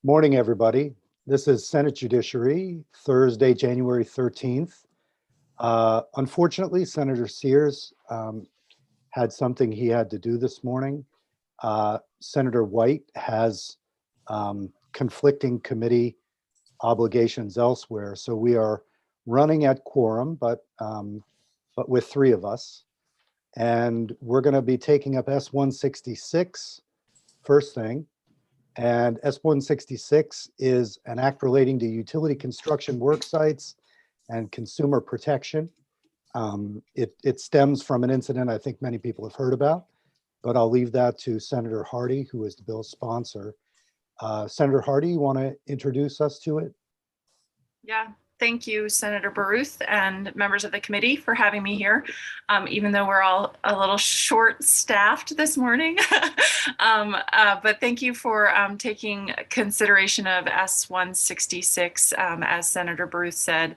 Morning, everybody. This is Senate Judiciary, Thursday, January 13th. Unfortunately, Senator Sears had something he had to do this morning. Senator White has conflicting committee obligations elsewhere, so we are running at quorum, but with three of us. And we're going to be taking up S-166 first thing. And S-166 is an act relating to utility construction work sites and consumer protection. It stems from an incident I think many people have heard about, but I'll leave that to Senator Hardy, who is the bill's sponsor. Senator Hardy, you want to introduce us to it? Yeah, thank you, Senator Baruth and members of the committee for having me here, even though we're all a little short-staffed this morning. But thank you for taking consideration of S-166. As Senator Baruth said,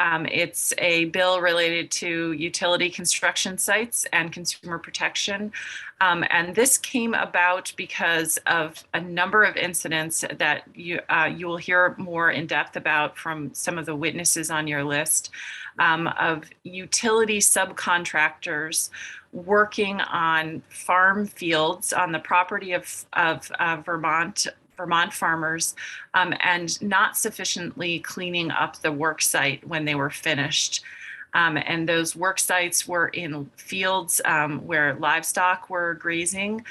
it's a bill related to utility construction sites and consumer protection. And this came about because of a number of incidents that you will hear more in depth about from some of the witnesses on your list, of utility subcontractors working on farm fields on the property of Vermont farmers, and not sufficiently cleaning up the work site when they were finished. And those work sites were in fields where livestock were grazing,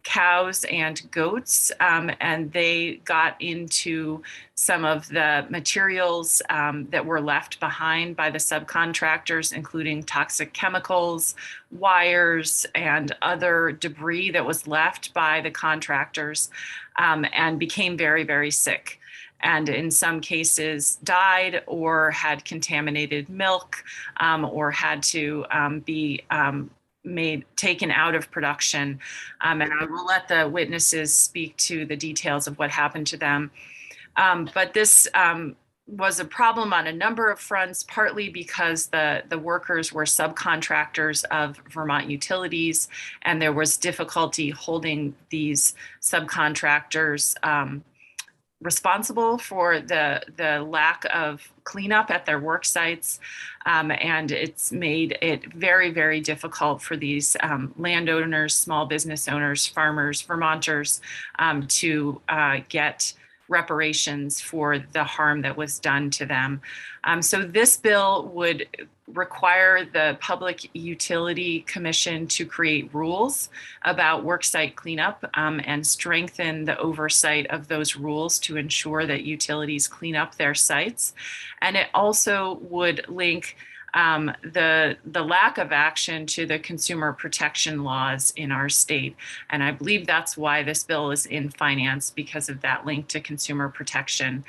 cows and goats, and they got into some of the materials that were left behind by the subcontractors, including toxic chemicals, wires, and other debris that was left by the contractors, and became very, very sick. And in some cases died or had contaminated milk, or had to be taken out of production. And I will let the witnesses speak to the details of what happened to them. But this was a problem on a number of fronts, partly because the workers were subcontractors of Vermont Utilities, and there was difficulty holding these subcontractors responsible for the lack of cleanup at their work sites. And it's made it very, very difficult for these landowners, small business owners, farmers, Vermonters, to get reparations for the harm that was done to them. So this bill would require the Public Utility Commission to create rules about worksite cleanup, and strengthen the oversight of those rules to ensure that utilities clean up their sites. And it also would link the lack of action to the consumer protection laws in our state. And I believe that's why this bill is in finance, because of that link to consumer protection.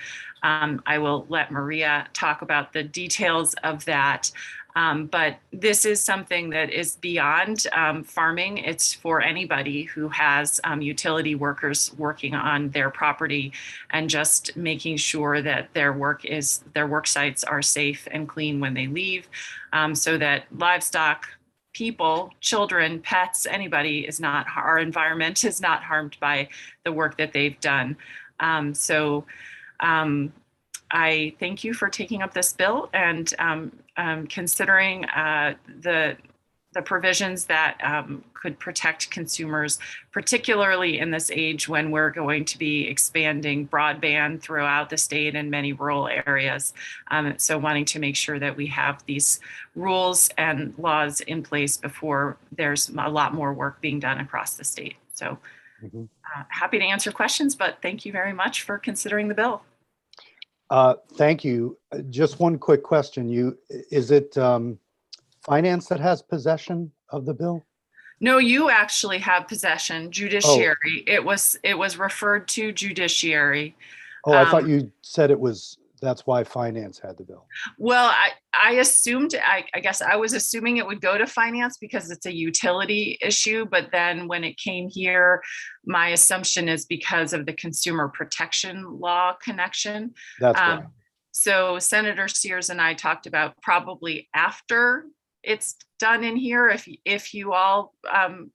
I will let Maria talk about the details of that. But this is something that is beyond farming. It's for anybody who has utility workers working on their property, and just making sure that their work sites are safe and clean when they leave, so that livestock, people, children, pets, anybody our environment is not harmed by the work that they've done. I thank you for taking up this bill and considering the provisions that could protect consumers, particularly in this age when we're going to be expanding broadband throughout the state and many rural areas. So wanting to make sure that we have these rules and laws in place before there's a lot more work being done across the state. So happy to answer questions, but thank you very much for considering the bill. Thank you. Just one quick question. Is it finance that has possession of the bill? No, you actually have possession. Judiciary. Oh. It was referred to Judiciary. Oh, I thought you said that's why finance had the bill. Well, I assumed, I guess I was assuming it would go to finance because it's a utility issue. But then when it came here, my assumption is because of the consumer protection law connection. That's right. So Senator Sears and I talked about probably after it's done in here. If you all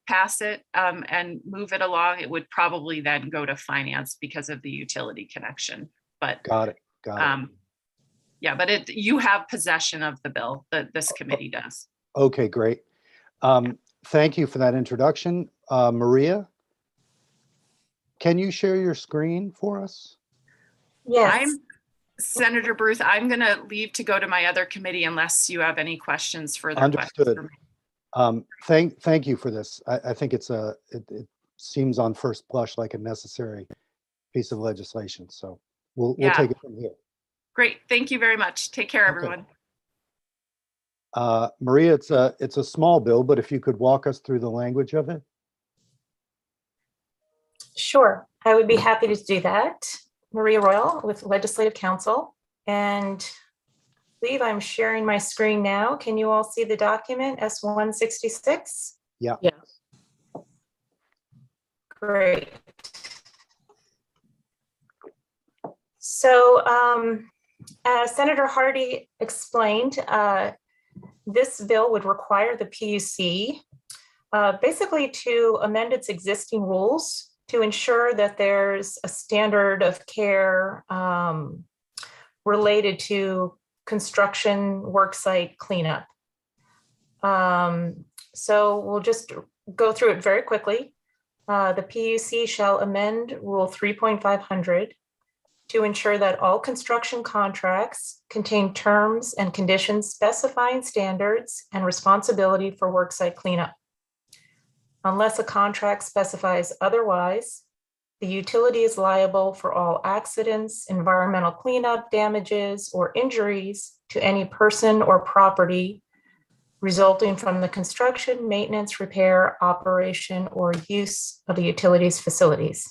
pass it and move it along, it would probably then go to finance because of the utility connection. But Got it. yeah, but you have possession of the bill, that this committee does. Okay, great. Thank you for that introduction. Maria, can you share your screen for us? Yes. Senator Bruce, I'm going to leave to go to my other committee unless you have any questions further. Understood. Thank you for this. I think it seems on first blush like a necessary piece of legislation. So we'll take it from here. Great. Thank you very much. Take care, everyone. Maria, it's a small bill, but if you could walk us through the language of it. Sure, I would be happy to do that. Maria Royal with Legislative Counsel, and I believe I'm sharing my screen now. Can you all see the document S-166? Yeah. Great. So as Senator Hardy explained, this bill would require the PUC basically to amend its existing rules to ensure that there's a standard of care related to construction worksite cleanup. So we'll just go through it very quickly. The PUC shall amend Rule 3.500 to ensure that all construction contracts contain terms and conditions specifying standards and responsibility for worksite cleanup. Unless a contract specifies otherwise, the utility is liable for all accidents, environmental cleanup, damages, or injuries to any person or property resulting from the construction, maintenance, repair, operation, or use of the utility's facilities.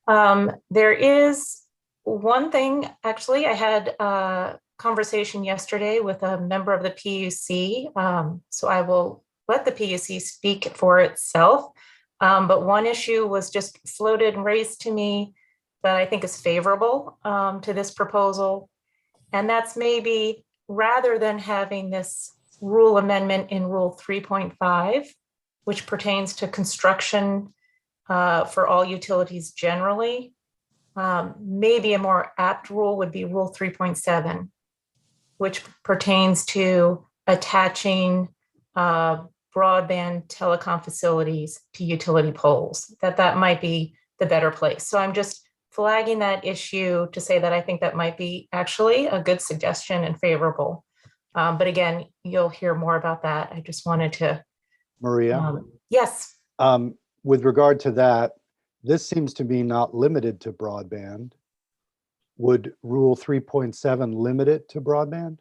There is one thing, actually, I had a conversation yesterday with a member of the PUC, so I will let the PUC speak for itself. But one issue was just floated and raised to me that I think is favorable to this proposal. And that's maybe rather than having this rule amendment in Rule 3.5, which pertains to construction for all utilities generally, maybe a more apt rule would be Rule 3.7, which pertains to attaching broadband telecom facilities to utility poles, that might be the better place. So I'm just flagging that issue to say that I think that might be actually a good suggestion and favorable. But again, you'll hear more about that. I just wanted to. Maria? Yes. With regard to that, this seems to be not limited to broadband. Would Rule 3.7 limit it to broadband?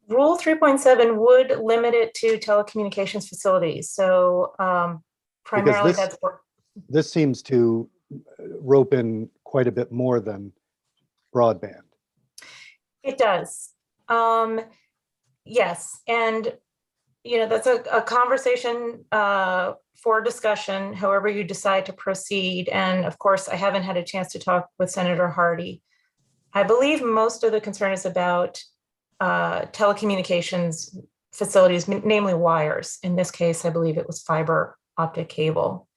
Rule 3.7 would limit it to telecommunications facilities. So primarily this seems to rope in quite a bit more than broadband. It does. Yes. And, that's a conversation for discussion, however you decide to proceed. And of course, I haven't had a chance to talk with Senator Hardy. I believe most of the concern is about telecommunications facilities, namely wires. In this case, I believe it was fiber optic cable.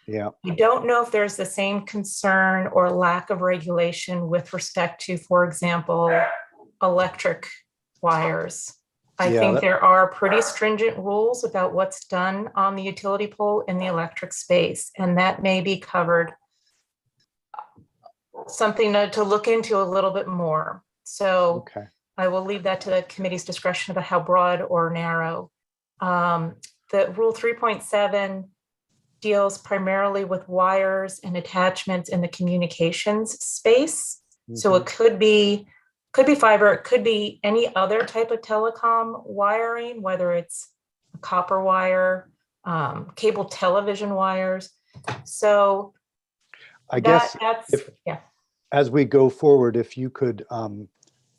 Yeah. I don't know if there's the same concern or lack of regulation with respect to, for example, electric wires. I think there are pretty stringent rules about what's done on the utility pole in the electric space, and that may be covered, something to look into a little bit more. So okay. I will leave that to the committee's discretion about how broad or narrow. The Rule 3.7 deals primarily with wires and attachments in the communications space. Mm-hmm. So it could be fiber, it could be any other type of telecom wiring, whether it's a copper wire, cable television wires. So I guess as we go forward, if you could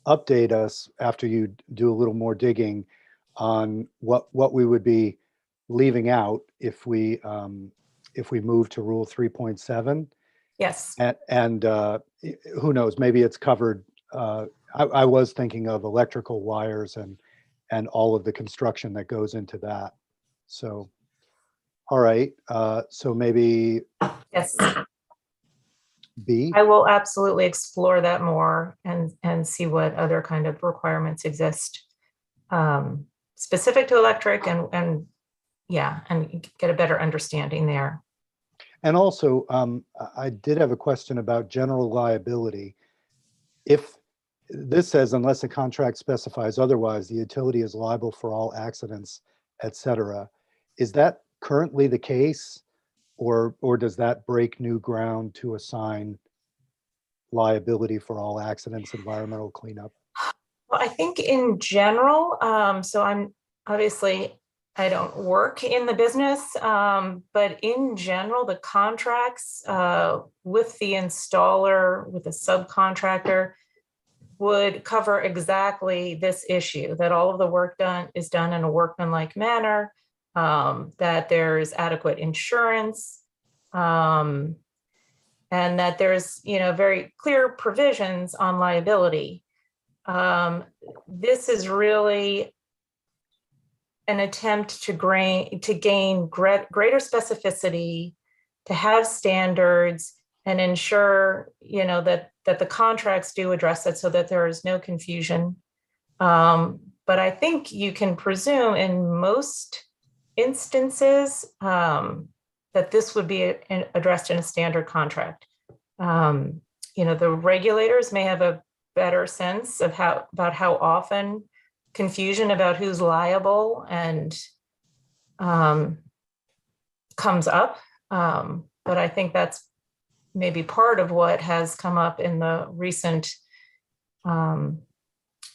update us after you do a little more digging on what we would be leaving out if we move to Rule 3.7. Yes. And who knows, maybe it's covered. I was thinking of electrical wires and and all of the construction that goes into that. So, all right, so maybe Yes, B. I will absolutely explore that more and see what other kind of requirements exist specific to electric and yeah, and get a better understanding there. And also, I did have a question about general liability. If this says, unless a contract specifies otherwise, the utility is liable for all accidents, et cetera. Is that currently the case, or does that break new ground to assign liability for all accidents, environmental cleanup? Well, I think in general, so I'm obviously, I don't work in the business, but in general, the contracts with the installer, with the subcontractor, would cover exactly this issue, that all of the work done is done in a workmanlike manner, that there's adequate insurance, and that there's, very clear provisions on liability. This is really an attempt to gain greater specificity, to have standards, and ensure, that the contracts do address it so that there is no confusion. But I think you can presume in most instances that this would be addressed in a standard contract. The regulators may have a better sense of about how often confusion about who's liable and comes up. But I think that's maybe part of what has come up in the recent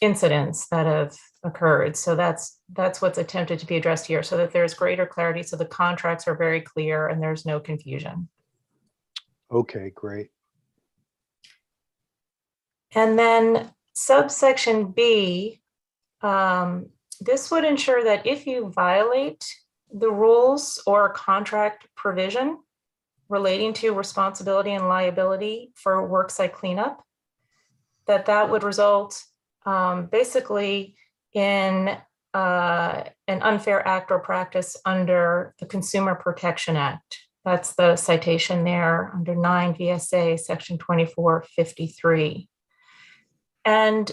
incidents that have occurred. So that's what's attempted to be addressed here, so that there's greater clarity, so the contracts are very clear and there's no confusion. Okay, great. And then subsection B, this would ensure that if you violate the rules or contract provision relating to responsibility and liability for worksite cleanup, that would result basically in an unfair act or practice under the Consumer Protection Act. That's the citation there under 9 VSA section 2453. And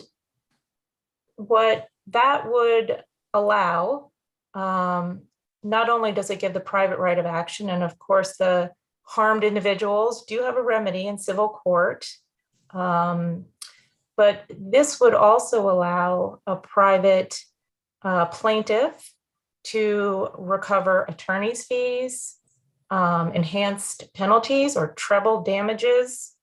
what that would allow, not only does it give the private right of action, and of course the harmed individuals do have a remedy in civil court, but this would also allow a private plaintiff to recover attorney's fees, enhanced penalties or treble damages.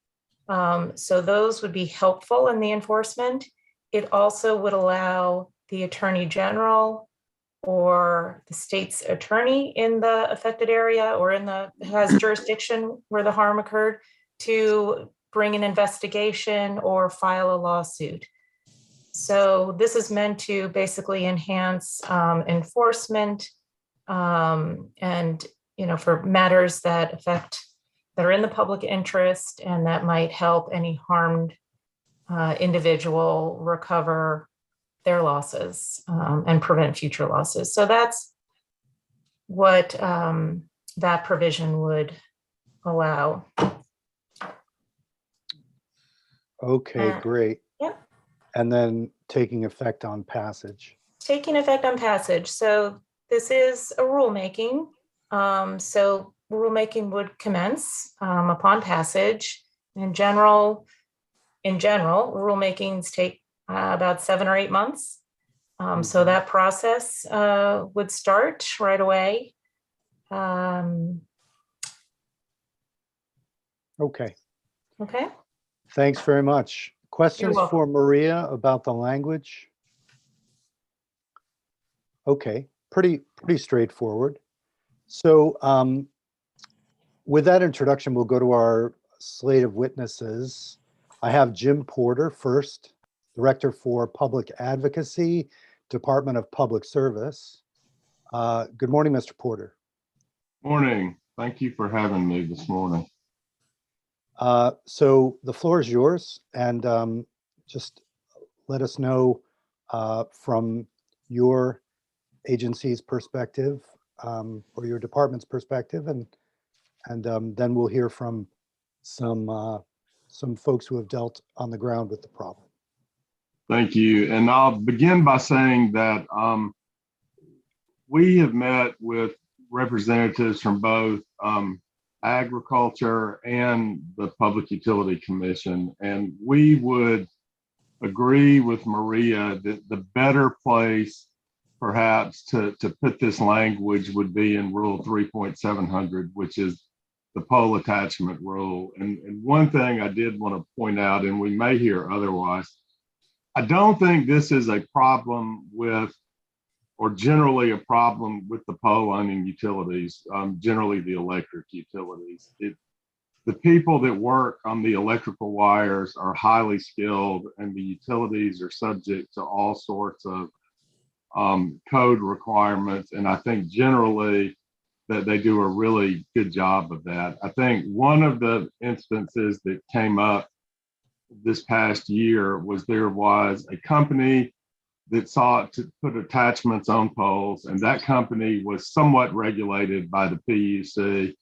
So those would be helpful in the enforcement. It also would allow the Attorney General or the state's attorney in the affected area or has jurisdiction where the harm occurred to bring an investigation or file a lawsuit. So this is meant to basically enhance enforcement and, for matters that are in the public interest and that might help any harmed individual recover their losses and prevent future losses. So that's what that provision would allow. Okay, great. Yep. And then taking effect on passage. Taking effect on passage. So this is a rulemaking. So rulemaking would commence upon passage. In general, rulemakings take about 7 or 8 months. So that process would start right away. Okay. Okay. Thanks very much. Questions welcome. for Maria about the language? Okay, pretty straightforward. So with that introduction, we'll go to our slate of witnesses. I have Jim Porter first, Director for Public Advocacy, Department of Public Service. Good morning, Mr. Porter. Morning. Thank you for having me this morning. So the floor is yours, and just let us know from your agency's perspective or your department's perspective, and then we'll hear from some folks who have dealt on the ground with the problem. Thank you. And I'll begin by saying that we have met with representatives from both agriculture and the Public Utility Commission, and we would agree with Maria that the better place perhaps to put this language would be in Rule 3.700, which is the pole attachment rule. And one thing I did want to point out, and we may hear otherwise, I don't think this is a problem with, or generally a problem with the pole owning utilities, generally the electric utilities. The people that work on the electrical wires are highly skilled, and the utilities are subject to all sorts of code requirements. And I think generally that they do a really good job of that. I think one of the instances that came up this past year was there was a company that sought to put attachments on poles, and that company was somewhat regulated by the PUC.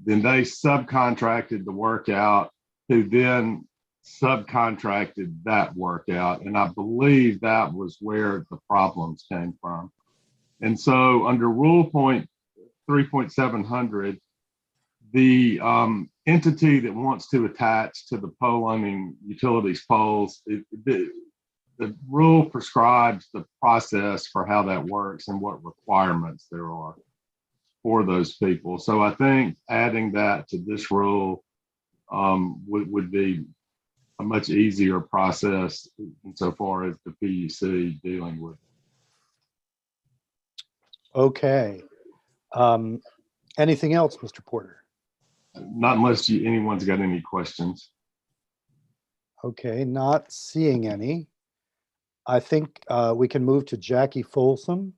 Then they subcontracted the work out, who then subcontracted that work out. And I believe that was where the problems came from. And so under Rule 3.700, the entity that wants to attach to the pole owning utilities poles, the rule prescribes the process for how that works and what requirements there are for those people. So I think adding that to this rule would be a much easier process insofar as the PUC dealing with. Okay. Anything else, Mr. Porter? Not unless anyone's got any questions. Okay, not seeing any. I think we can move to Jackie Folsom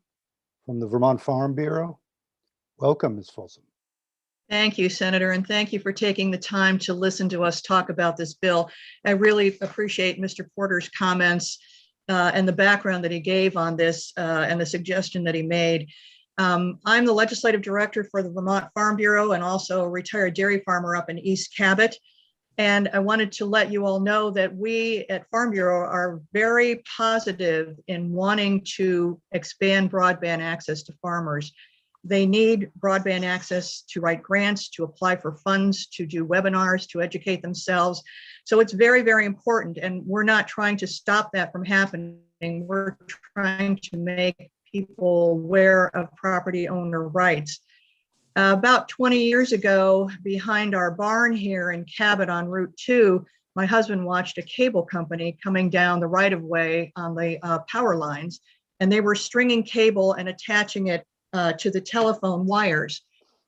from the Vermont Farm Bureau. Welcome, Ms. Folsom. Thank you, Senator, and thank you for taking the time to listen to us talk about this bill. I really appreciate Mr. Porter's comments and the background that he gave on this and the suggestion that he made. I'm the legislative director for the Vermont Farm Bureau and also a retired dairy farmer up in East Cabot. And I wanted to let you all know that we at Farm Bureau are very positive in wanting to expand broadband access to farmers. They need broadband access to write grants, to apply for funds, to do webinars, to educate themselves. So it's very, very important. And we're not trying to stop that from happening. We're trying to make people aware of property owner rights. About 20 years ago, behind our barn here in Cabot on Route 2, my husband watched a cable company coming down the right-of-way on the power lines, and they were stringing cable and attaching it to the telephone wires.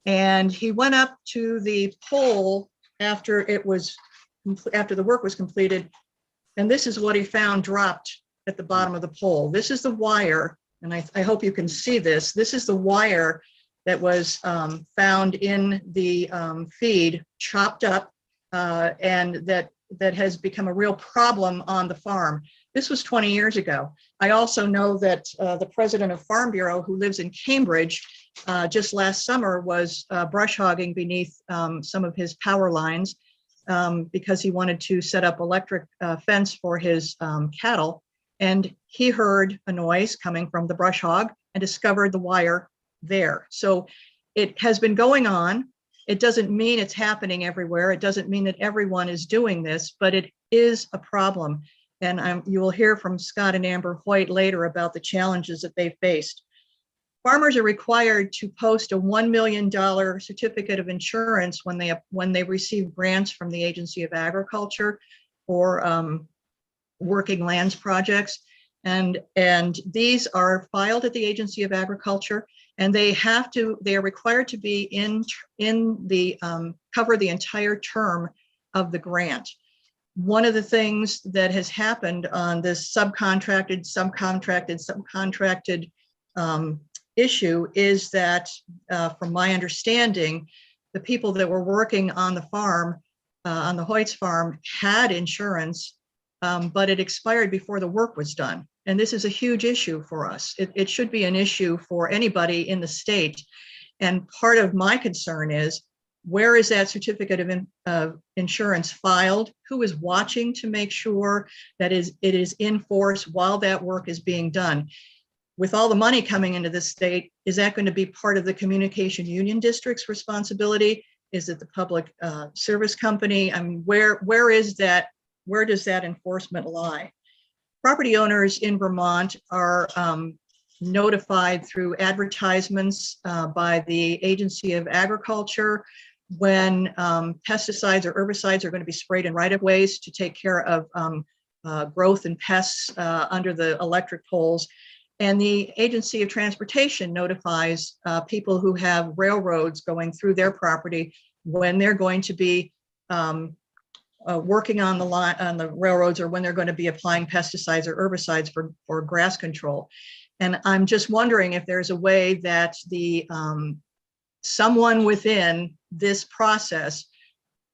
And he went up to the pole after the work was completed, and this is what he found dropped at the bottom of the pole. This is the wire, and I hope you can see this. This is the wire that was found in the feed, chopped up, and that has become a real problem on the farm. This was 20 years ago. I also know that the president of Farm Bureau, who lives in Cambridge, just last summer was brush hogging beneath some of his power lines because he wanted to set up electric fence for his cattle. And he heard a noise coming from the brush hog and discovered the wire there. So it has been going on. It doesn't mean it's happening everywhere. It doesn't mean that everyone is doing this, but it is a problem. And you will hear from Scott and Amber Hoyt later about the challenges that they faced. Farmers are required to post a $1 million certificate of insurance when they receive grants from the Agency of Agriculture or working lands projects. And these are filed at the Agency of Agriculture, and they are required to be in the cover the entire term of the grant. One of the things that has happened on this subcontracted issue is that, from my understanding, the people that were working on the farm, on the Hoyt's farm, had insurance, but it expired before the work was done. And this is a huge issue for us. It should be an issue for anybody in the state. And part of my concern is, where is that certificate of insurance filed? Who is watching to make sure that it is in force while that work is being done? With all the money coming into the state, is that going to be part of the communication union district's responsibility? Is it the public service company? I mean, where is that? Where does that enforcement lie? Property owners in Vermont are notified through advertisements by the Agency of Agriculture when pesticides or herbicides are going to be sprayed in right-of-ways to take care of growth and pests under the electric poles. And the Agency of Transportation notifies people who have railroads going through their property when they're going to be working on the railroads, or when they're going to be applying pesticides or herbicides for grass control. And I'm just wondering if there's a way that the someone within this process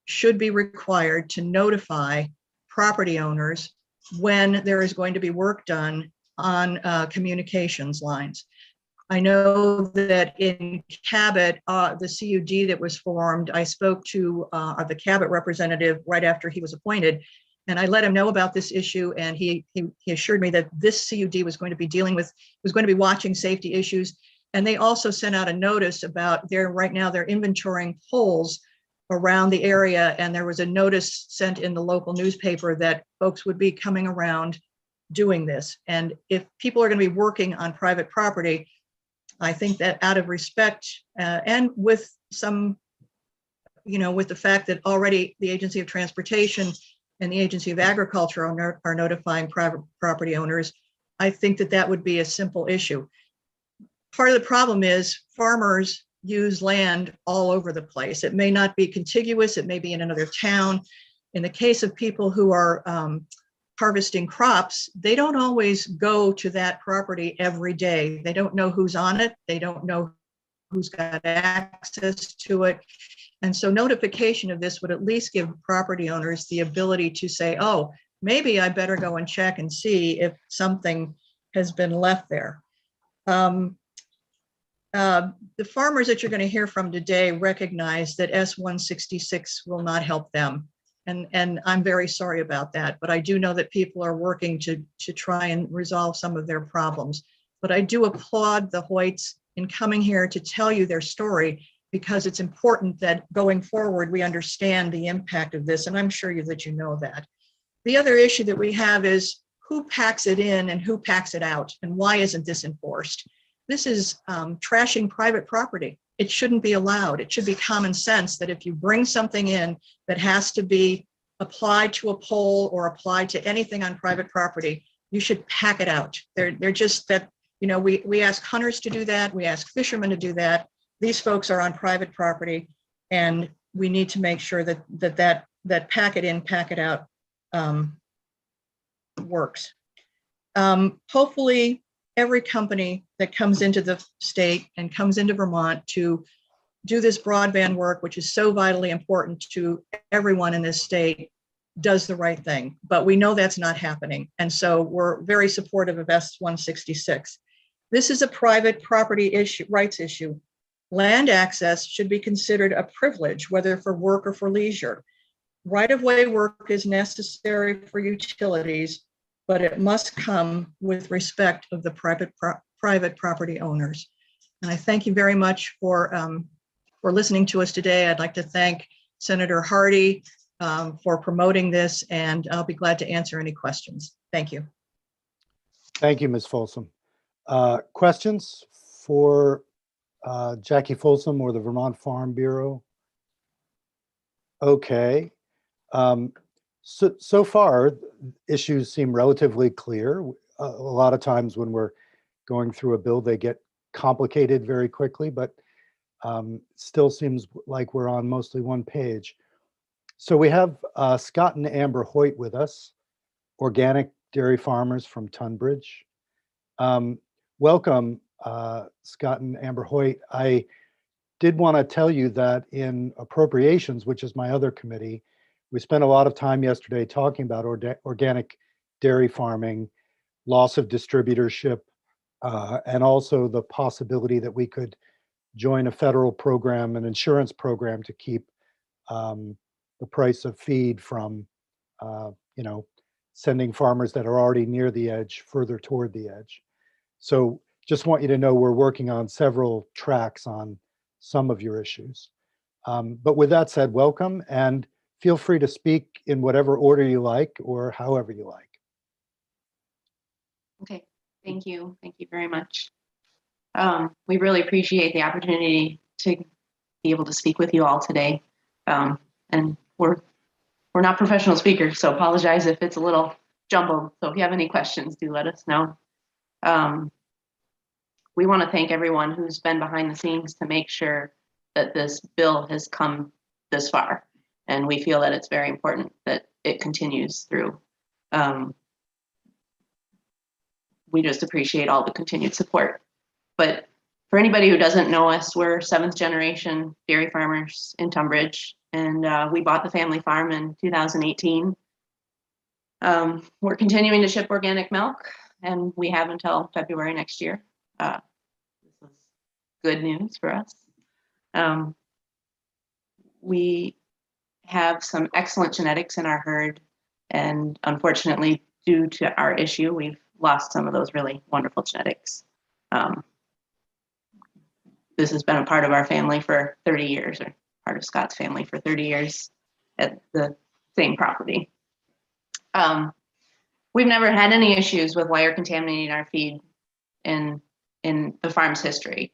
should be required to notify property owners when there is going to be work done on communications lines. I know that in Cabot, the CUD that was formed, I spoke to the Cabot representative right after he was appointed, and I let him know about this issue, and he assured me that this CUD was going to be watching safety issues. And they also sent out a notice about right now they're inventorying poles around the area, and there was a notice sent in the local newspaper that folks would be coming around doing this. And if people are going to be working on private property, I think that out of respect and with some, with the fact that already the Agency of Transportation and the Agency of Agriculture are notifying private property owners, I think that would be a simple issue. Part of the problem is farmers use land all over the place. It may not be contiguous, it may be in another town. In the case of people who are harvesting crops, they don't always go to that property every day. They don't know who's on it. They don't know who's got access to it. And so notification of this would at least give property owners the ability to say, oh, maybe I better go and check and see if something has been left there. The farmers that you're going to hear from today recognize that S-166 will not help them. And I'm very sorry about that, but I do know that people are working to try and resolve some of their problems. But I do applaud the Hoyts in coming here to tell you their story, because it's important that going forward, we understand the impact of this. And I'm sure that you know that. The other issue that we have is who packs it in and who packs it out, and why isn't this enforced? This is trashing private property. It shouldn't be allowed. It should be common sense that if you bring something in that has to be applied to a pole or applied to anything on private property, you should pack it out. They're just that, we ask hunters to do that. We ask fishermen to do that. These folks are on private property, and we need to make sure that pack it in, pack it out works. Hopefully, every company that comes into the state and comes into Vermont to do this broadband work, which is so vitally important to everyone in this state, does the right thing. But we know that's not happening. And so we're very supportive of S-166. This is a private property rights issue. Land access should be considered a privilege, whether for work or for leisure. Right-of-way work is necessary for utilities, but it must come with respect of the private property owners. And I thank you very much for listening to us today. I'd like to thank Senator Hardy for promoting this, and I'll be glad to answer any questions. Thank you. Thank you, Ms. Folsom. Questions for Jackie Folsom or the Vermont Farm Bureau? Okay. So far, issues seem relatively clear. A lot of times when we're going through a bill, they get complicated very quickly, but still seems like we're on mostly one page. So we have Scott and Amber Hoyt with us, organic dairy farmers from Tunbridge. Welcome, Scott and Amber Hoyt. I did want to tell you that in appropriations, which is my other committee, we spent a lot of time yesterday talking about organic dairy farming. loss of distributorship, and also the possibility that we could join a federal program, an insurance program, to keep the price of feed from, sending farmers that are already near the edge further toward the edge. So just want you to know we're working on several tracks on some of your issues. But with that said, welcome, and feel free to speak in whatever order you like or however you like. Okay, thank you. Thank you very much. We really appreciate the opportunity to be able to speak with you all today. And we're not professional speakers, so apologize if it's a little jumbled. So if you have any questions, do let us know. We want to thank everyone who's been behind the scenes to make sure that this bill has come this far. And we feel that it's very important that it continues through. We just appreciate all the continued support. But for anybody who doesn't know us, we're 7th generation dairy farmers in Tunbridge, and we bought the family farm in 2018. We're continuing to ship organic milk, and we have until February next year. This is good news for us. We have some excellent genetics in our herd, and unfortunately, due to our issue, we've lost some of those really wonderful genetics. This has been a part of our family for 30 years, or part of Scott's family for 30 years at the same property. We've never had any issues with wire contaminating our feed in the farm's history.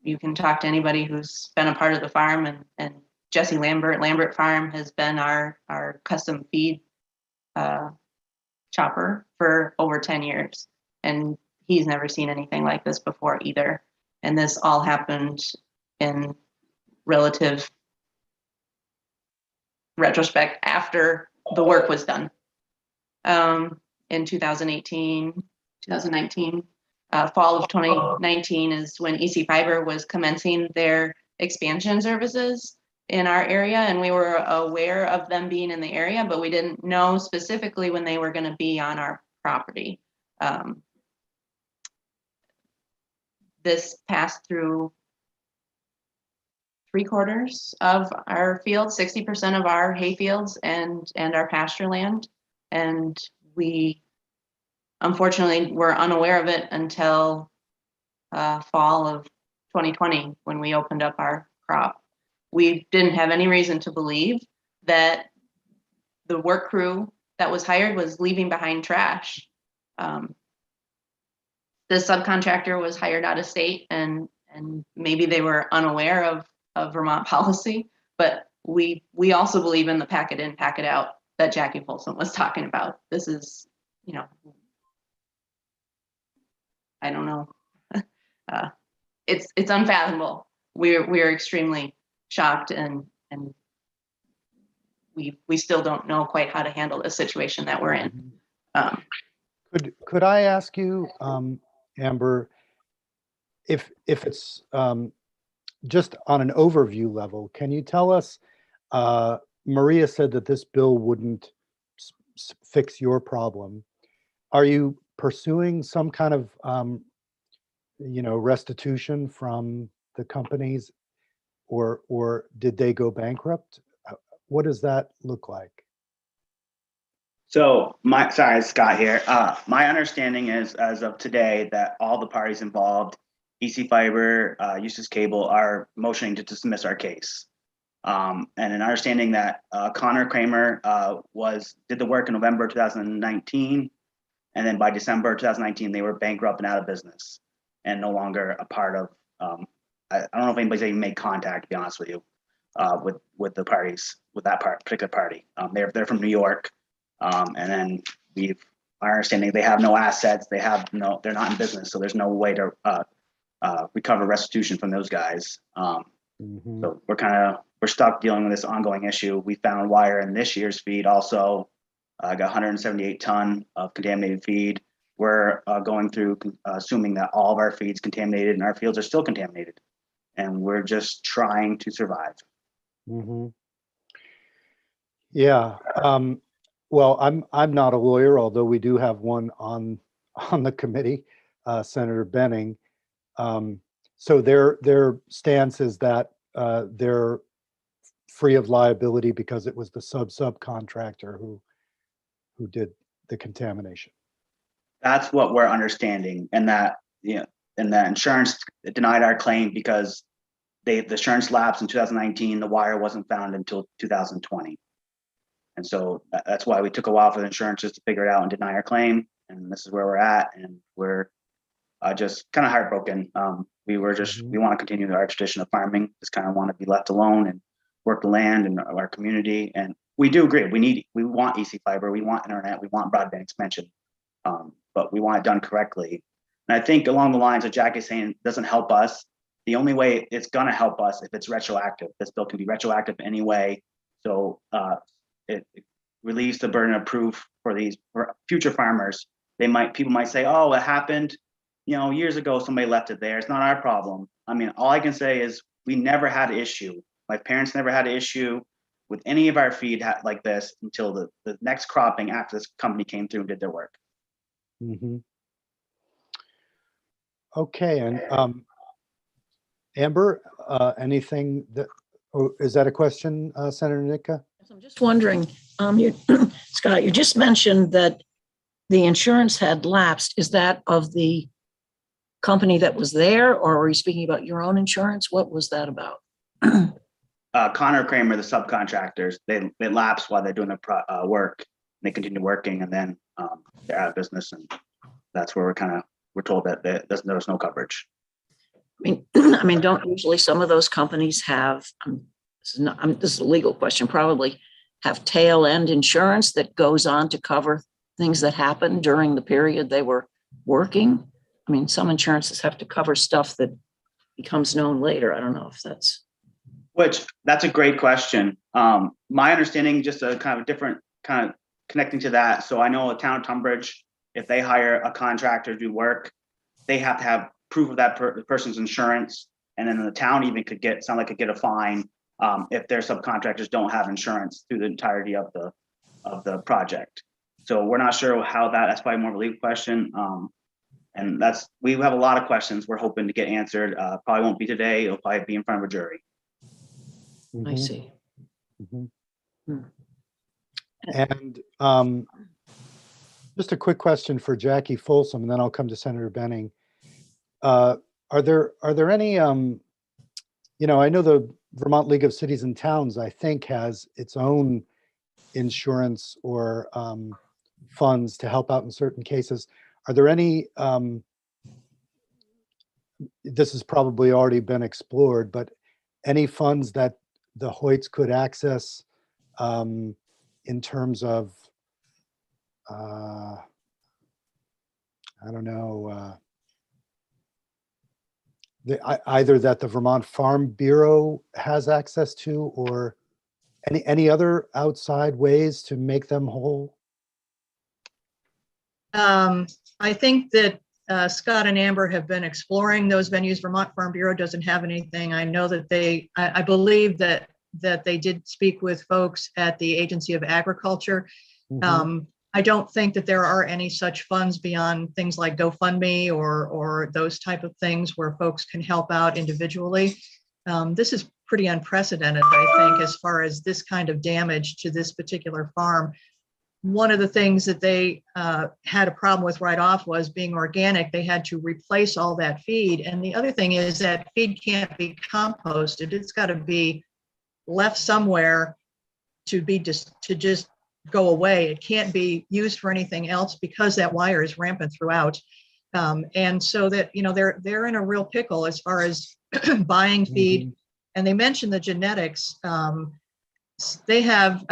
You can talk to anybody who's been a part of the farm, and Jesse Lambert Farm has been our custom feed chopper for over 10 years. And he's never seen anything like this before either. And this all happened in relative retrospect after the work was done. In 2019, fall of 2019 is when EC Fiber was commencing their expansion services in our area, and we were aware of them being in the area, but we didn't know specifically when they were going to be on our property. This passed through 3/4 of our fields, 60% of our hay fields and our pasture land. And we unfortunately were unaware of it until fall of 2020 when we opened up our crop. We didn't have any reason to believe that the work crew that was hired was leaving behind trash. The subcontractor was hired out of state, and maybe they were unaware of Vermont policy, but we also believe in the pack it in, pack it out that Jackie Folsom was talking about. This is, I don't know. It's unfathomable. We're extremely shocked, and we still don't know quite how to handle this situation that we're in. Could I ask you, Amber, if it's just on an overview level, can you tell us, Maria said that this bill wouldn't fix your problem. Are you pursuing some kind of, restitution from the companies, or did they go bankrupt? What does that look like? So sorry, Scott here. My understanding is, as of today, that all the parties involved, EC Fiber, Eustis Cable, are motioning to dismiss our case. And an understanding that Connor Kramer did the work in November 2019, and then by December 2019 they were bankrupt and out of business, and no longer a part of. I don't know if anybody's even made contact, to be honest with you, with the parties, with that particular party. They're from New York. And then our understanding, they have no assets, they're not in business, so there's no way to recover restitution from those guys. So we're stuck dealing with this ongoing issue. We found wire in this year's feed also. Got 178 ton of contaminated feed. We're going through assuming that all of our feed's contaminated, and our fields are still contaminated, and we're just trying to survive. Yeah. Well, I'm not a lawyer, although we do have one on the committee, Senator Benning. So their stance is that they're free of liability because it was the subcontractor who did the contamination. That's what we're understanding, and that, and the insurance denied our claim because the insurance lapsed in 2019. The wire wasn't found until 2020. And so that's why we took a while for the insurance just to figure it out and deny our claim. And this is where we're at. And we're just kind of heartbroken. We want to continue our tradition of farming, just kind of want to be left alone and work the land and our community. And we do agree. We want EC fiber, we want internet, we want broadband expansion, but we want it done correctly. And I think along the lines of Jackie's saying, it doesn't help us. The only way it's going to help us if it's retroactive. This bill can be retroactive anyway. So it relieves the burden of proof for future farmers. People might say, oh, it happened, years ago, somebody left it there. It's not our problem. I mean, all I can say is we never had an issue. My parents never had an issue with any of our feed like this until the next cropping after this company came through and did their work. Mm-hmm. Okay, and Amber, anything is that a question, Senator Nitka? I'm just wondering, Scott, you just mentioned that the insurance had lapsed. Is that of the company that was there, or are you speaking about your own insurance? What was that about? Connor Kramer, the subcontractors, they lapse while they're doing their work. And they continue working, and then they're out of business, and that's where we're told that there was no coverage. I mean, don't usually some of those companies have? This is a legal question. Probably have tail end insurance that goes on to cover things that happened during the period they were working. I mean, some insurances have to cover stuff that becomes known later. I don't know if that's. That's a great question. My understanding, just a kind of different kind of connecting to that. So I know a town of Tunbridge, if they hire a contractor to do work, they have to have proof of that person's insurance. And then the town even could get a fine if their subcontractors don't have insurance through the entirety of the project. So we're not sure how that's probably more of a legal question. And we have a lot of questions we're hoping to get answered. Probably won't be today. It'll probably be in front of a jury. Mm-hmm. I see. Mm-hmm. And just a quick question for Jackie Folsom, and then I'll come to Senator Benning. Are there any, I know the Vermont League of Cities and Towns, I think, has its own insurance or funds to help out in certain cases. Are there any, this has probably already been explored, but any funds that the Hoyts could access in terms of, I don't know, either that the Vermont Farm Bureau has access to, or any other outside ways to make them whole? I think that Scott and Amber have been exploring those venues. Vermont Farm Bureau doesn't have anything. I know that I believe that they did speak with folks at the Agency of Agriculture. Mm-hmm. I don't think that there are any such funds beyond things like GoFundMe or those type of things where folks can help out individually. This is pretty unprecedented, I think, as far as this kind of damage to this particular farm. One of the things that they had a problem with right off was being organic. They had to replace all that feed. And the other thing is that feed can't be composted. It's got to be left somewhere to just go away. It can't be used for anything else because that wire is rampant throughout. And so that, they're in a real pickle as far as buying feed. Mm-hmm. And they mentioned the genetics. They have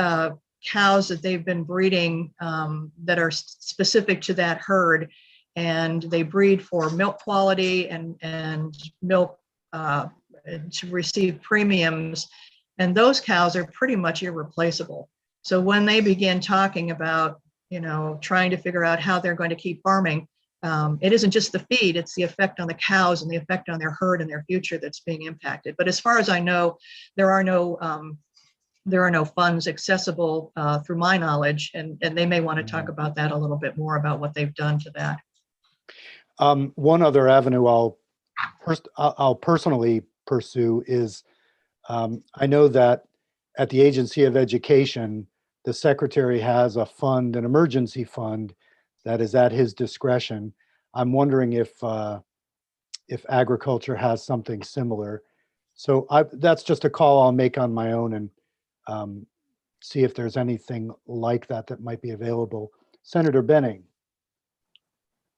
cows that they've been breeding that are specific to that herd, and they breed for milk quality and milk to receive premiums. And those cows are pretty much irreplaceable. So when they begin talking about, trying to figure out how they're going to keep farming, it isn't just the feed, it's the effect on the cows and the effect on their herd and their future that's being impacted. But as far as I know, there are no there are no funds accessible through my knowledge, and they may want to talk about that a little bit more about what they've done to that. One other avenue I'll personally pursue is I know that at the Agency of Education, the secretary has a fund, an emergency fund that is at his discretion. I'm wondering if agriculture has something similar. So that's just a call I'll make on my own and see if there's anything like that that might be available. Senator Benning.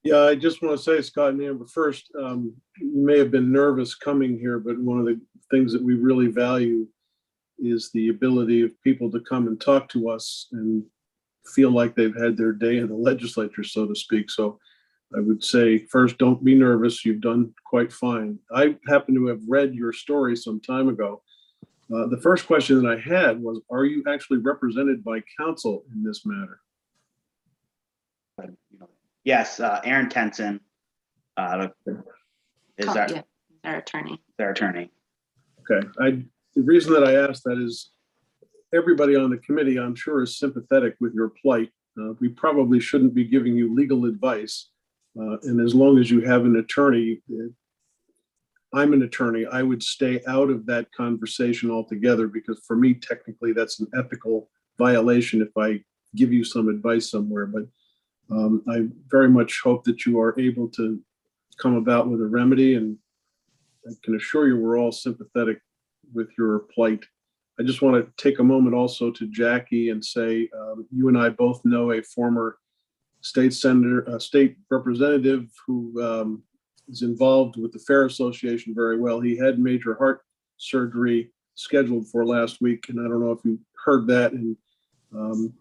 Yeah, I just want to say, Scott and Amber, first, you may have been nervous coming here, but one of the things that we really value is the ability of people to come and talk to us and feel like they've had their day in the legislature, so to speak. So I would say, first, don't be nervous. You've done quite fine. I happen to have read your story some time ago. The first question that I had was, are you actually represented by counsel in this matter? Yes, Aaron Tenson is Yeah, our attorney. their attorney. Okay. The reason that I asked that is everybody on the committee, I'm sure, is sympathetic with your plight. We probably shouldn't be giving you legal advice. And as long as you have an attorney, I'm an attorney, I would stay out of that conversation altogether, because for me, technically, that's an ethical violation if I give you some advice somewhere. But I very much hope that you are able to come about with a remedy, and I can assure you we're all sympathetic with your plight. I just want to take a moment also to Jackie and say, you and I both know a former state senator, state representative who is involved with the Fair Association very well. He had major heart surgery scheduled for last week, and I don't know if you heard that. And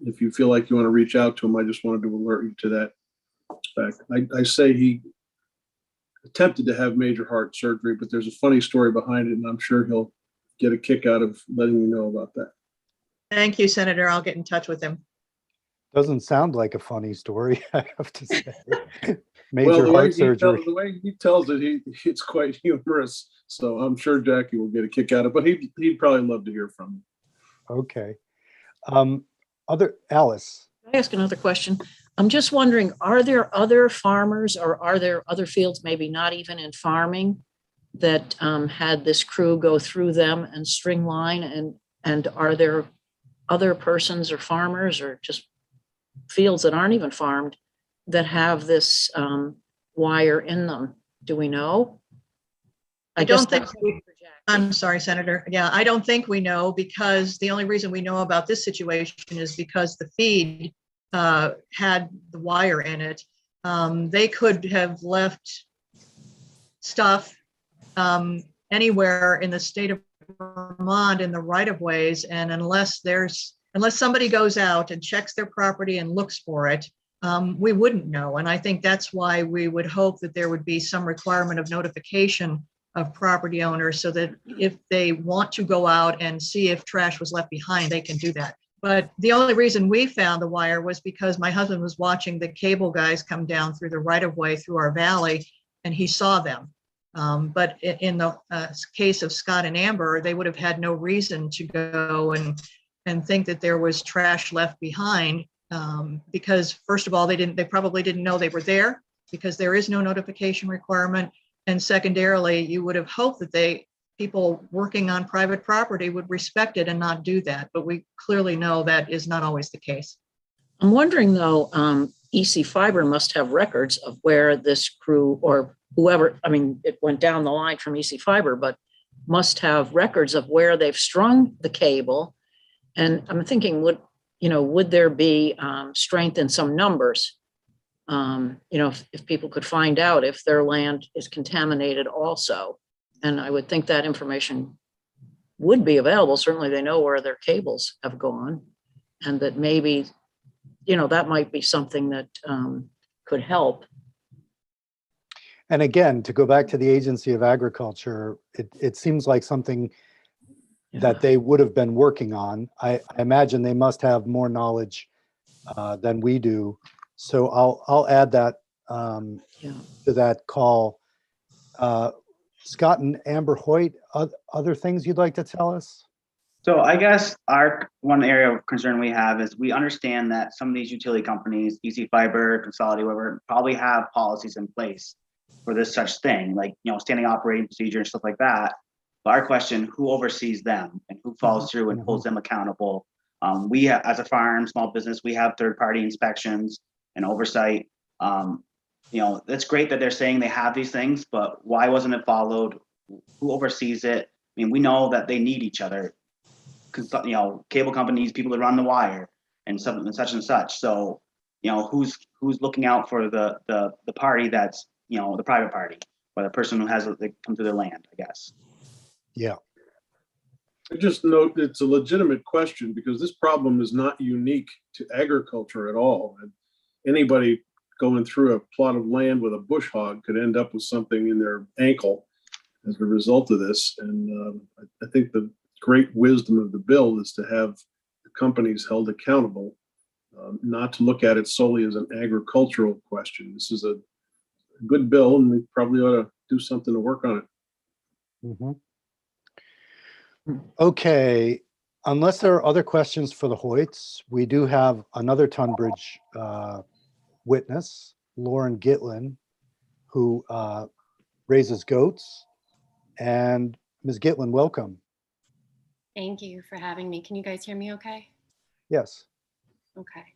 if you feel like you want to reach out to him, I just wanted to alert you to that fact. I say he attempted to have major heart surgery, but there's a funny story behind it, and I'm sure he'll get a kick out of letting you know about that. Thank you, Senator. I'll get in touch with him. Doesn't sound like a funny story, I have to say. Major heart surgery. The way he tells it, it's quite humorous. So I'm sure Jackie will get a kick out of it, but he'd probably love to hear from you. Okay. Alice. Can I ask another question? I'm just wondering, are there other farmers or are there other fields, maybe not even in farming, that had this crew go through them and string line? And are there other persons or farmers or just fields that aren't even farmed that have this wire in them? Do we know? I don't think I'm sorry, Senator. Yeah, I don't think we know, because the only reason we know about this situation is because the feed had the wire in it. They could have left stuff anywhere in the state of Vermont in the right of ways, and unless somebody goes out and checks their property and looks for it, we wouldn't know. And I think that's why we would hope that there would be some requirement of notification of property owners, so that if they want to go out and see if trash was left behind, they can do that. But the only reason we found the wire was because my husband was watching the cable guys come down through the right of way through our valley, and he saw them. But in the case of Scott and Amber, they would have had no reason to go and think that there was trash left behind, because first of all, they probably didn't know they were there, because there is no notification requirement. And secondarily, you would have hoped that people working on private property would respect it and not do that. But we clearly know that is not always the case. I'm wondering though, EC Fiber must have records of where this crew or whoever, I mean, it went down the line from EC Fiber, but must have records of where they've strung the cable. And I'm thinking, would there be strength in some numbers? If people could find out if their land is contaminated also. And I would think that information would be available. Certainly they know where their cables have gone, and that maybe, that might be something that could help. And again, to go back to the Agency of Agriculture, it seems like something that they would have been working on. I imagine they must have more knowledge than we do. So I'll add that to that call. Scott and Amber Hoyt, other things you'd like to tell us? So I guess our one area of concern we have is we understand that some of these utility companies, EC Fiber, Consolidated, whatever, probably have policies in place for this such thing, like, standing operating procedure and stuff like that. But our question, who oversees them and who follows through and holds them accountable? We, as a farm, small business, we have third-party inspections and oversight. It's great that they're saying they have these things, but why wasn't it followed? Who oversees it? I mean, we know that they need each other. Cable companies, people that run the wire, and something and such and such. So, who's looking out for the party that's the private party, or the person who has come to their land, I guess. Yeah. I just note it's a legitimate question because this problem is not unique to agriculture at all. And anybody going through a plot of land with a bush hog could end up with something in their ankle as a result of this. And I think the great wisdom of the bill is to have the companies held accountable, not to look at it solely as an agricultural question. This is a good bill, and we probably ought to do something to work on it. Mhm. Okay, unless there are other questions for the Hoyts, we do have another Tunbridge witness, Lauren Gitlin, who raises goats. And Ms. Gitlin, welcome. Thank you for having me. Can you guys hear me okay? Yes. Okay.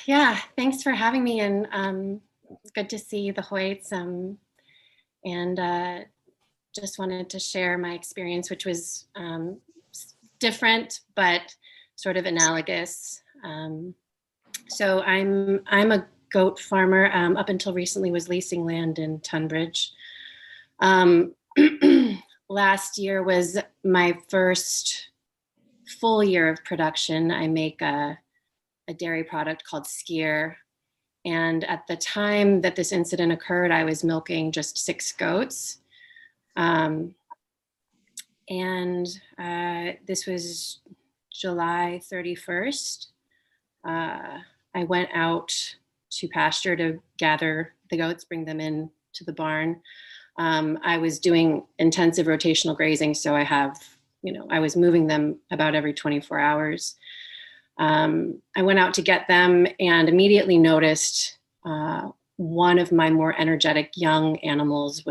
Yeah, thanks for having me, and good to see the Hoyts. And just wanted to share my experience, which was different but sort of analogous. So I'm a goat farmer. Up until recently, was leasing land in Tunbridge. Last year was my first full year of production. I make a dairy product called skyr. And at the time that this incident occurred, I was milking just 6 goats. This was July 31st. I went out to pasture to gather the goats, bring them in to the barn. I was doing intensive rotational grazing, so I was moving them about every 24 hours. I went out to get them and immediately noticed one of my more energetic young animals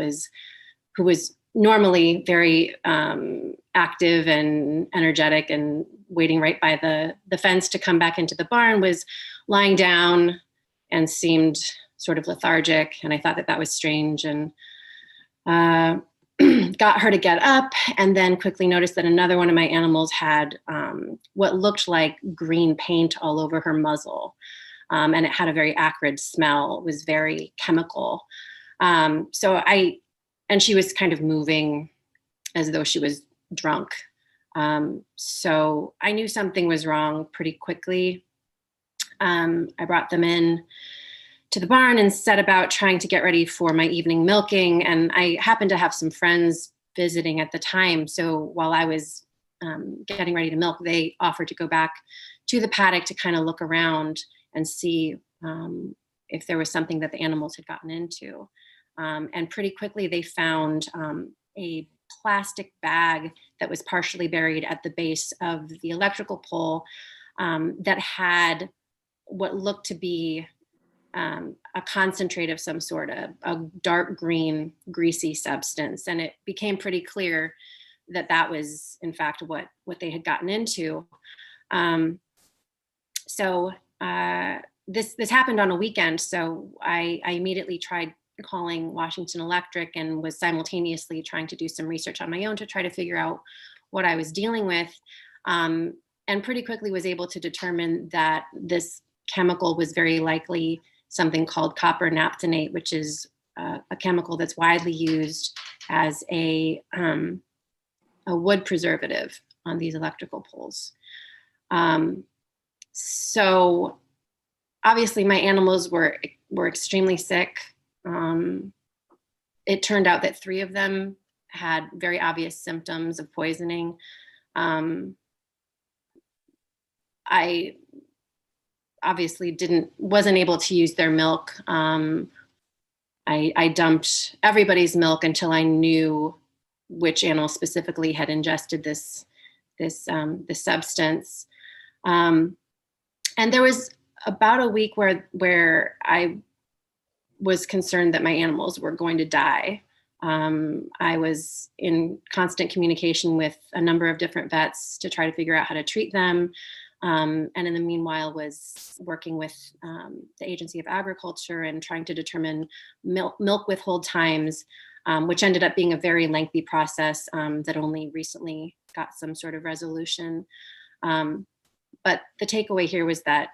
who was normally very active and energetic and waiting right by the fence to come back into the barn, was lying down and seemed sort of lethargic. And I thought that was strange, and got her to get up, and then quickly noticed that another one of my animals had what looked like green paint all over her muzzle. And it had a very acrid smell. It was very chemical. And she was kind of moving as though she was drunk. So I knew something was wrong pretty quickly. I brought them in to the barn and set about trying to get ready for my evening milking. And I happened to have some friends visiting at the time. So while I was getting ready to milk, they offered to go back to the paddock to kind of look around and see if there was something that the animals had gotten into. And pretty quickly they found a plastic bag that was partially buried at the base of the electrical pole that had what looked to be a concentrate of some sort, a dark green, greasy substance. And it became pretty clear that was, in fact, what they had gotten into. This happened on a weekend. So I immediately tried calling Washington Electric and was simultaneously trying to do some research on my own to try to figure out what I was dealing with. And pretty quickly was able to determine that this chemical was very likely something called copper naphthenate, which is a chemical that's widely used as a wood preservative on these electrical poles. So obviously my animals were extremely sick. It turned out that 3 of them had very obvious symptoms of poisoning. I obviously wasn't able to use their milk. I dumped everybody's milk until I knew which animal specifically had ingested this substance. And there was about a week where I was concerned that my animals were going to die. I was in constant communication with a number of different vets to try to figure out how to treat them. And in the meanwhile was working with the Agency of Agriculture and trying to determine milk withhold times, which ended up being a very lengthy process that only recently got some sort of resolution. But the takeaway here was that,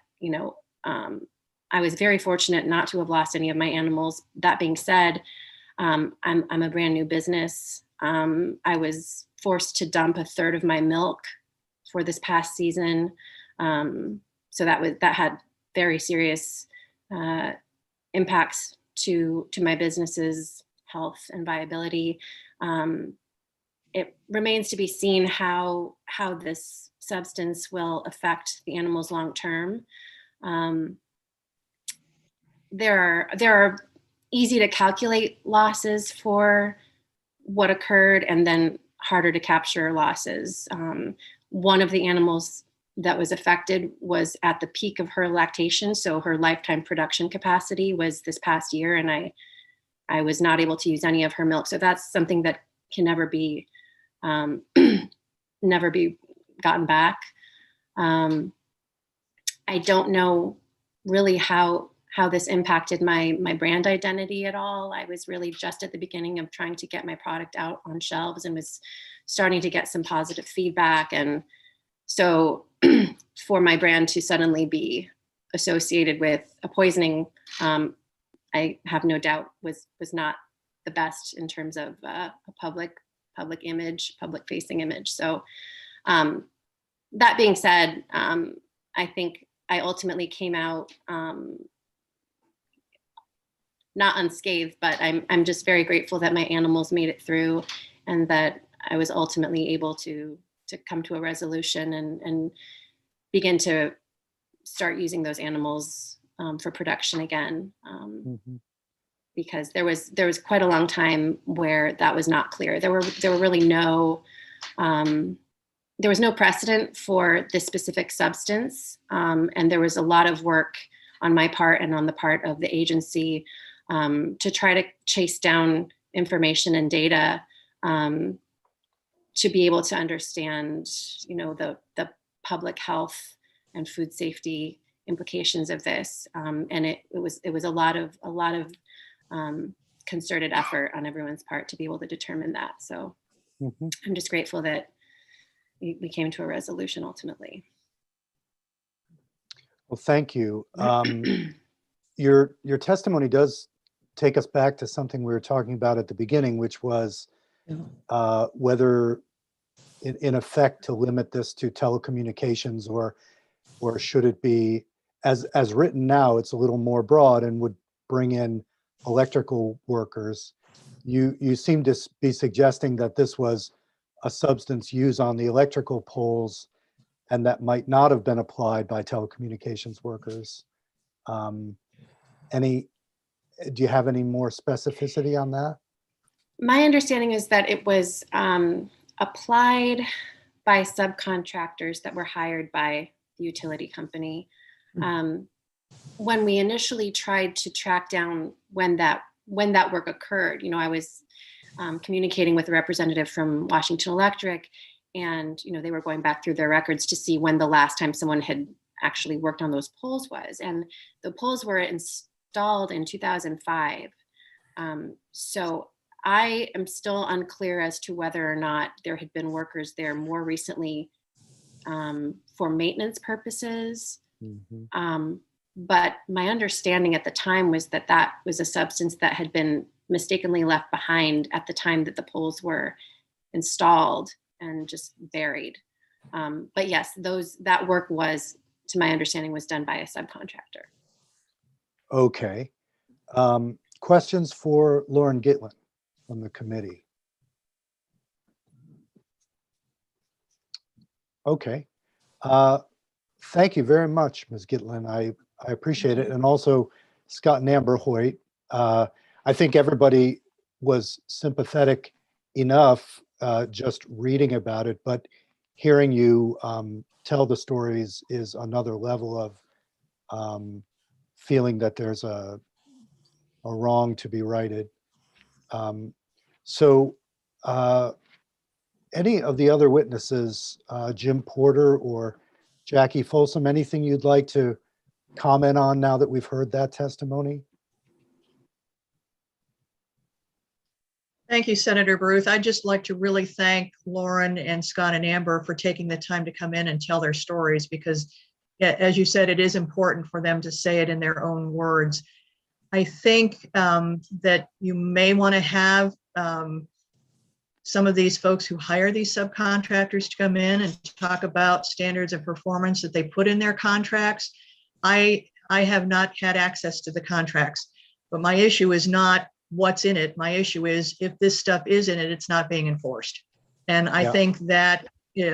I was very fortunate not to have lost any of my animals. That being said, I'm a brand new business. I was forced to dump a third of my milk for this past season. So that had very serious impacts to my business's health and viability. It remains to be seen how this substance will affect the animals long term. There are easy to calculate losses for what occurred, and then harder to capture losses. One of the animals that was affected was at the peak of her lactation, so her lifetime production capacity was this past year, and I was not able to use any of her milk. So that's something that can never be gotten back. I don't know really how this impacted my brand identity at all. I was really just at the beginning of trying to get my product out on shelves and was starting to get some positive feedback. And so for my brand to suddenly be associated with a poisoning, I have no doubt was not the best in terms of a public image, public facing image. So that being said, I think I ultimately came out not unscathed, but I'm just very grateful that my animals made it through, and that I was ultimately able to come to a resolution and begin to start using those animals for production again. Because there was quite a long time where that was not clear. There were really no precedent for this specific substance, and there was a lot of work on my part and on the part of the agency to try to chase down information and data to be able to understand, the public health and food safety implications of this. And it was a lot of concerted effort on everyone's part to be able to determine that. So I'm just grateful that we came to a resolution ultimately. Well, thank you. Your testimony does take us back to something we were talking about at the beginning, which was whether in effect to limit this to telecommunications, or should it be, as written now, it's a little more broad and would bring in electrical workers. You seem to be suggesting that this was a substance used on the electrical poles and that might not have been applied by telecommunications workers. Do you have any more specificity on that? My understanding is that it was applied by subcontractors that were hired by the utility company. When we initially tried to track down when that work occurred, I was communicating with a representative from Washington Electric, and they were going back through their records to see when the last time someone had actually worked on those poles was, and the poles were installed in 2005. So I am still unclear as to whether or not there had been workers there more recently for maintenance purposes. But my understanding at the time was that was a substance that had been mistakenly left behind at the time that the poles were installed and just buried. But yes, that work was, to my understanding, was done by a subcontractor. Okay. Questions for Lauren Gitlin from the committee? Okay. Thank you very much, Ms. Gitlin. I appreciate it. And also Scott and Amber Hoyt. I think everybody was sympathetic enough just reading about it, but hearing you tell the stories is another level of feeling that there's a wrong to be righted. So any of the other witnesses, Jim Porter or Jackie Folsom, anything you'd like to comment on now that we've heard that testimony? Thank you, Senator Baruth. I'd just like to really thank Lauren and Scott and Amber for taking the time to come in and tell their stories, because as you said, it is important for them to say it in their own words. I think that you may want to have some of these folks who hire these subcontractors to come in and talk about standards of performance that they put in their contracts. I have not had access to the contracts, but my issue is not what's in it. My issue is if this stuff is in it, it's not being enforced. And I think that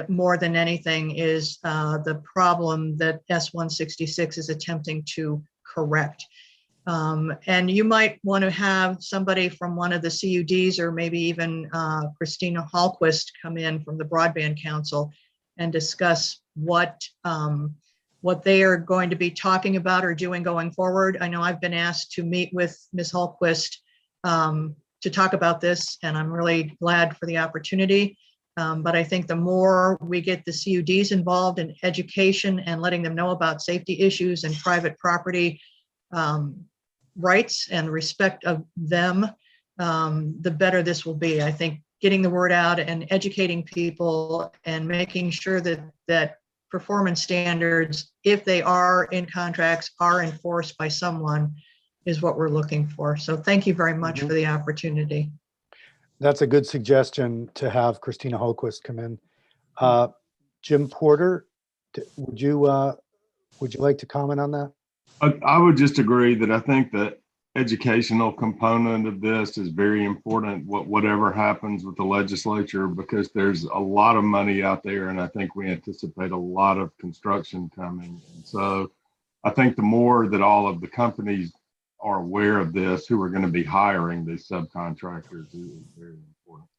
more than anything is the problem that S-166 is attempting to correct. And you might want to have somebody from one of the CUDs or maybe even Christina Hallquist come in from the Broadband Council and discuss what they are going to be talking about or doing going forward. I know I've been asked to meet with Ms. Hallquist to talk about this, and I'm really glad for the opportunity. But I think the more we get the CUDs involved in education and letting them know about safety issues and private property rights and respect of them, the better this will be. I think getting the word out and educating people and making sure that performance standards, if they are in contracts, are enforced by someone is what we're looking for. So thank you very much for the opportunity. That's a good suggestion to have Christina Hallquist come in. Jim Porter, would you like to comment on that? I would just agree that I think the educational component of this is very important, whatever happens with the legislature, because there's a lot of money out there, and I think we anticipate a lot of construction coming. And so I think the more that all of the companies are aware of this, who are going to be hiring these subcontractors, is very important.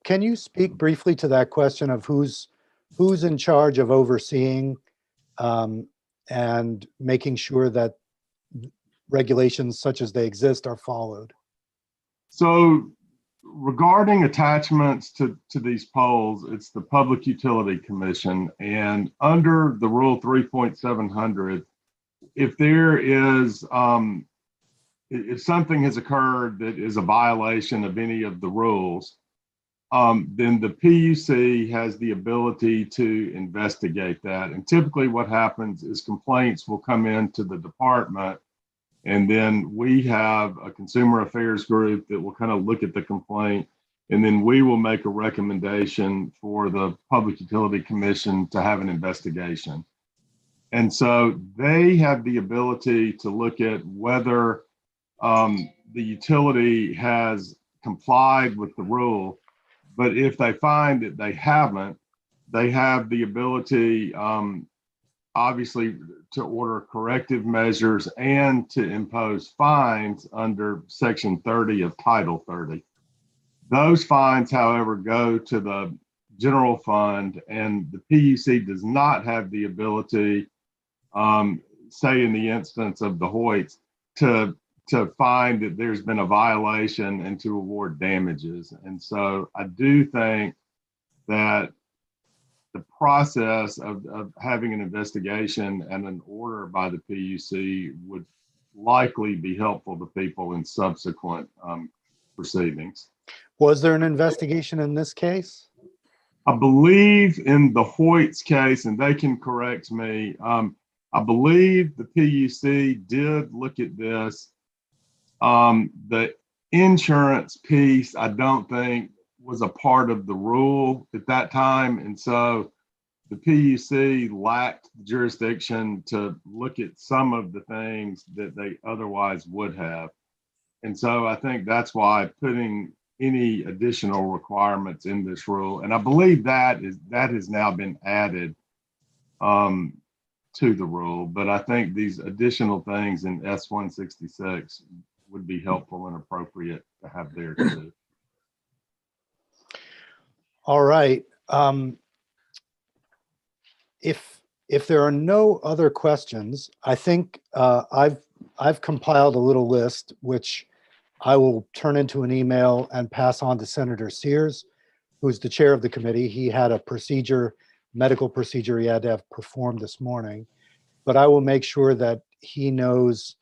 Can you speak briefly to that question of who's in charge of overseeing and making sure that regulations such as they exist are followed? So regarding attachments to these poles, it's the Public Utility Commission, and under the Rule 3.700, if there is, if something has occurred that is a violation of any of the rules, then the PUC has the ability to investigate that. And typically what happens is complaints will come into the department, and then we have a consumer affairs group that will kind of look at the complaint, and then we will make a recommendation for the Public Utility Commission to have an investigation. And so they have the ability to look at whether the utility has complied with the rule. But if they find that they haven't, they have the ability, obviously, to order corrective measures and to impose fines under Section 30 of Title 30. Those fines, however, go to the general fund, and the PUC does not have the ability, say in the instance of the Hoyts, to find that there's been a violation and to award damages. And so I do think that the process of having an investigation and an order by the PUC would likely be helpful to people in subsequent proceedings. Was there an investigation in this case? I believe in the Hoyts case, and they can correct me, I believe the PUC did look at this. The insurance piece, I don't think was a part of the rule at that time. And so the PUC lacked jurisdiction to look at some of the things that they otherwise would have. And so I think that's why putting any additional requirements in this rule, and I believe that has now been added to the rule, but I think these additional things in S-166 would be helpful and appropriate to have there too. All right. If there are no other questions, I think I've compiled a little list, which I will turn into an email and pass on to Senator Sears, who's the chair of the committee. He had a medical procedure he had to have performed this morning. But I will make sure that he knows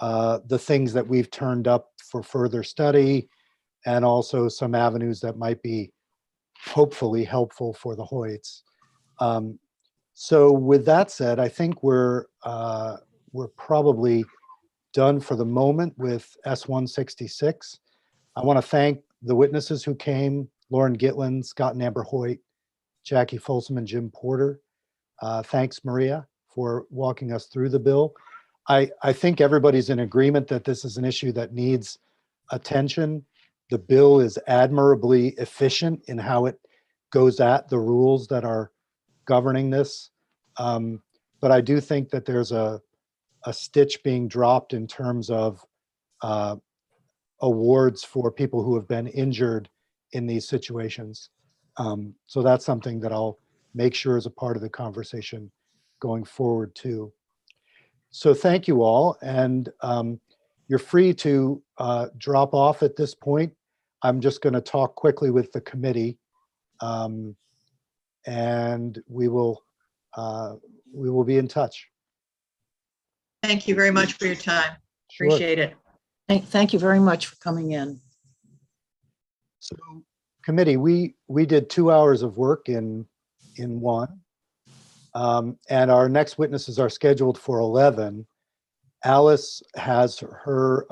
the things that we've turned up for further study, and also some avenues that might be hopefully helpful for the Hoyts. So with that said, I think we're probably done for the moment with S-166. I want to thank the witnesses who came: Lauren Gitlin, Scott and Amber Hoyt, Jackie Folsom, and Jim Porter. Thanks, Maria, for walking us through the bill. I think everybody's in agreement that this is an issue that needs attention. The bill is admirably efficient in how it goes at the rules that are governing this. But I do think that there's a stitch being dropped in terms of awards for people who have been injured in these situations. So that's something that I'll make sure is a part of the conversation going forward too. So thank you all, and you're free to drop off at this point. I'm just going to talk quickly with the committee, and we will be in touch. Thank you very much for your time. Sure. Appreciate it. Thank you very much for coming in. So, committee, we did 2 hours of work in one, and our next witnesses are scheduled for 11. Alice has her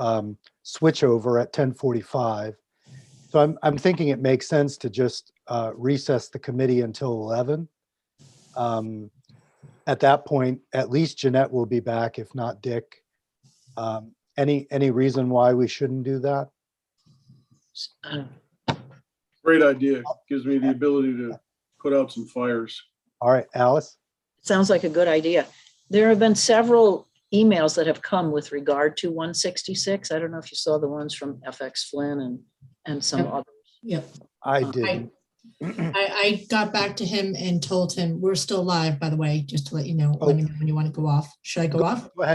switchover at 10:45. So I'm thinking it makes sense to just recess the committee until 11. At that point, at least Jeanette will be back, if not Dick. Any reason why we shouldn't do that? Great idea. Gives me the ability to put out some fires. All right, Alice? Sounds like a good idea. There have been several emails that have come with regard to 166. I don't know if you saw the ones from FX Flynn and some others. Yep. I didn't. I got back to him and told him we're still live, by the way, just to let you know. Let me know when you want to go off. Should I go off? Go ahead.